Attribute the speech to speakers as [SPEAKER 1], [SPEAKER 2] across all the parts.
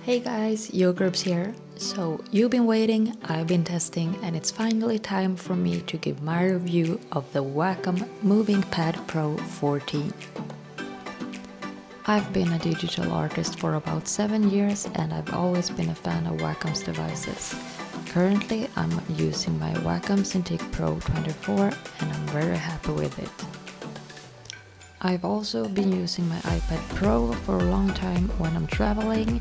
[SPEAKER 1] Hey guys, Yogurps here. So you've been waiting, I've been testing, and it's finally time for me to give my review of the Wacom MovIncPad Pro 14. I've been a digital artist for about 7 years and I've always been a fan of Wacom's devices. Currently I'm using my Wacom Cintiq Pro 24 and I'm very happy with it. I've also been using my iPad Pro for a long time when I'm traveling,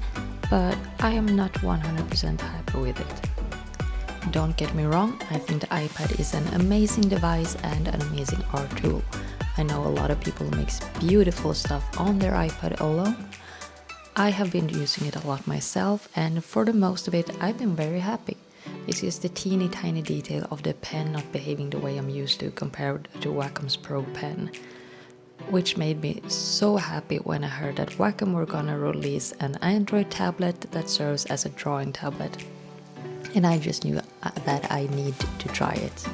[SPEAKER 1] but I am not 100% happy with it. Don't get me wrong, I think the iPad is an amazing device and an amazing art tool. I know a lot of people makes beautiful stuff on their iPad alone. I have been using it a lot myself and for the most of it I've been very happy. It's just the teeny tiny detail of the pen not behaving the way I'm used to compared to Wacom's Pro pen, which made me so happy when I heard that Wacom were gonna release an Android tablet that serves as a drawing tablet. And I just knew that I need to try it.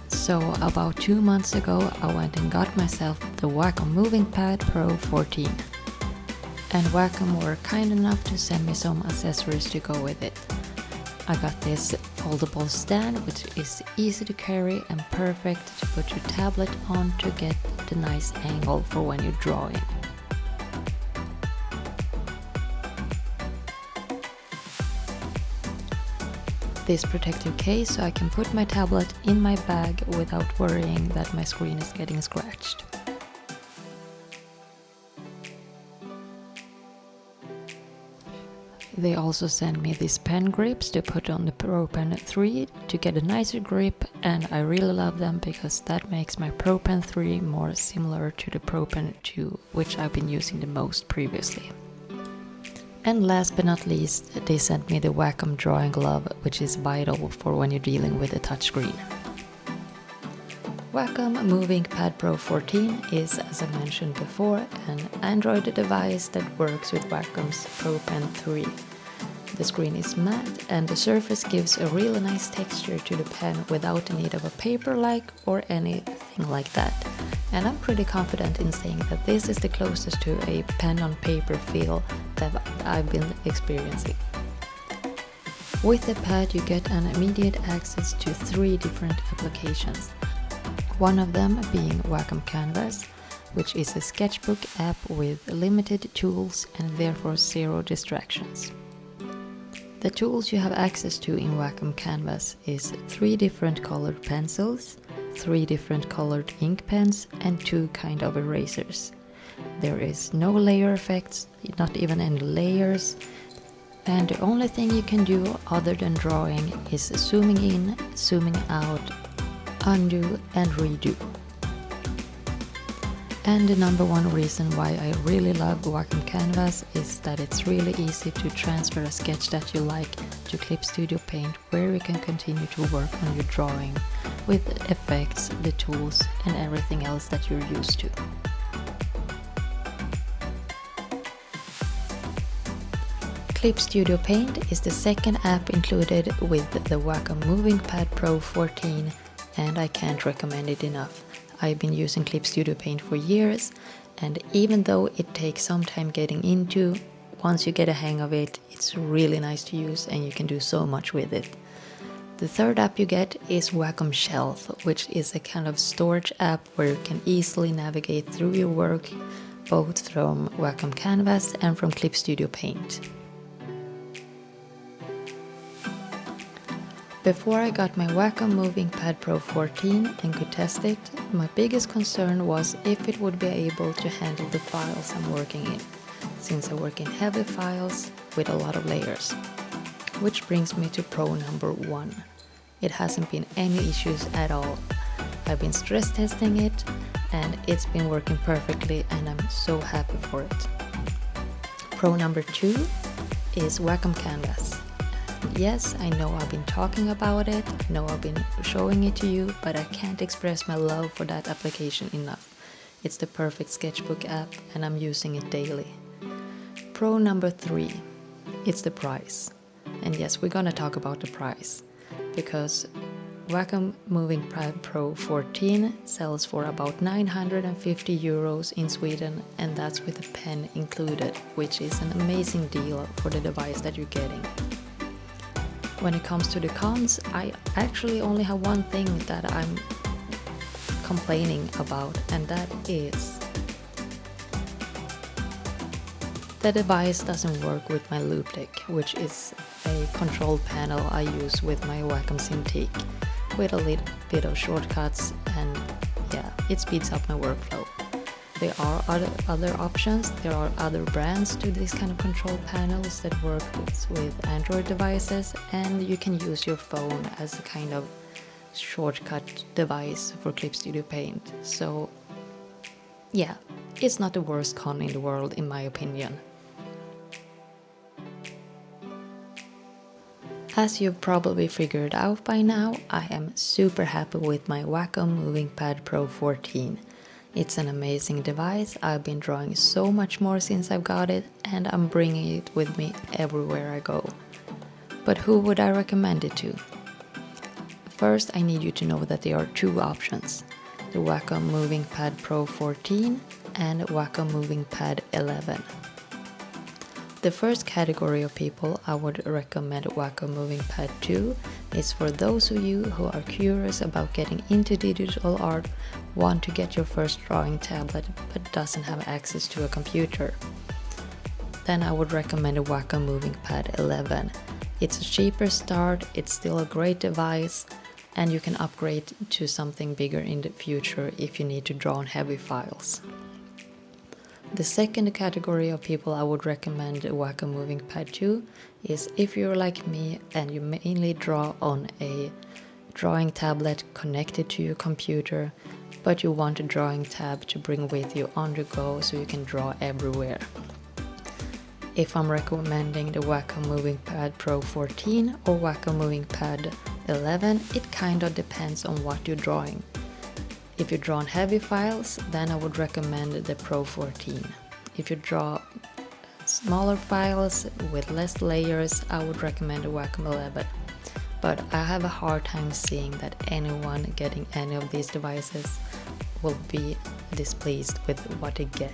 [SPEAKER 1] So about 2 months ago I went and got myself the Wacom MovIncPad Pro 14. And Wacom were kind enough to send me some accessories to go with it. I got this foldable stand which is easy to carry and perfect to put your tablet on to get the nice angle for when you're drawing. This protective case so I can put my tablet in my bag without worrying that my screen is getting scratched. They also sent me these pen grips to put on the Pro Pen 3 to get a nicer grip, and I really love them because that makes my Pro Pen 3 more similar to the Pro Pen 2, which I've been using the most previously. And last but not least, they sent me the Wacom drawing glove, which is vital for when you're dealing with a touchscreen. Wacom MovIncPad Pro 14 is, as I mentioned before, an Android device that works with Wacom's Pro Pen 3. The screen is matte and the surface gives a really nice texture to the pen without the need of a paper-like or anything like that. And I'm pretty confident in saying that this is the closest to a pen-on-paper feel that I've been experiencing. With the pad you get an immediate access to 3 different applications. One of them being Wacom Canvas, which is a sketchbook app with limited tools and therefore 0 distractions. The tools you have access to in Wacom Canvas is 3 different colored pencils, 3 different colored ink pens and 2 kind of erasers. There is no layer effects, not even any layers, and the only thing you can do other than drawing is zooming in, zooming out, undo and redo. And the number one reason why I really love Wacom Canvas is that it's really easy to transfer a sketch that you like to Clip Studio Paint, where you can continue to work on your drawing with effects, the tools and everything else that you're used to. Clip Studio Paint is the second app included with the Wacom MovIncPad Pro 14 and I can't recommend it enough. I've been using Clip Studio Paint for years and even though it takes some time getting into, once you get a hang of it, it's really nice to use and you can do so much with it. The third app you get is Wacom Shelf, which is a kind of storage app where you can easily navigate through your work, both from Wacom Canvas and from Clip Studio Paint. Before I got my Wacom MovIncPad Pro 14 and could test it, my biggest concern was if it would be able to handle the files I'm working in, since I work in heavy files with a lot of layers. Which brings me to pro number 1. It hasn't been any issues at all. I've been stress testing it and it's been working perfectly and I'm so happy for it. Pro number 2 is Wacom Canvas. Yes, I know I've been talking about it, I know I've been showing it to you, but I can't express my love for that application enough. It's the perfect sketchbook app and I'm using it daily. Pro number 3, it's the price. And yes, we're gonna talk about the price, because Wacom MovIncPad Pro 14 sells for about 950 euros in Sweden, and that's with a pen included, which is an amazing deal for the device that you're getting. When it comes to the cons, I actually only have one thing that I'm complaining about, and that is the device doesn't work with my loop deck, which is a control panel I use with my Wacom Cintiq, with a little bit of shortcuts, and yeah, it speeds up my workflow. There are other options, there are other brands to these kind of control panels that work with Android devices, and you can use your phone as a kind of shortcut device for Clip Studio Paint. So yeah, it's not the worst con in the world in my opinion. As you've probably figured out by now, I am super happy with my Wacom MovIncPad Pro 14. It's an amazing device. I've been drawing so much more since I've got it, and I'm bringing it with me everywhere I go. But who would I recommend it to? First, I need you to know that there are two options: the Wacom MovIncPad Pro 14 and Wacom MovIncPad 11. The first category of people I would recommend Wacom MovIncPad 2 is for those of you who are curious about getting into digital art, want to get your first drawing tablet but doesn't have access to a computer. Then I would recommend a Wacom MovIncPad 11. It's a cheaper start, it's still a great device, and you can upgrade to something bigger in the future if you need to draw on heavy files. The second category of people I would recommend Wacom MovIncPad 2 is if you're like me and you mainly draw on a drawing tablet connected to your computer, but you want a drawing tab to bring with you on the go so you can draw everywhere. If I'm recommending the Wacom MovIncPad Pro 14 or Wacom MovIncPad 11, it kind of depends on what you're drawing. If you draw on heavy files, then I would recommend the Pro 14. If you draw smaller files with less layers, I would recommend the Wacom 11. But I have a hard time seeing that anyone getting any of these devices will be displeased with what they get.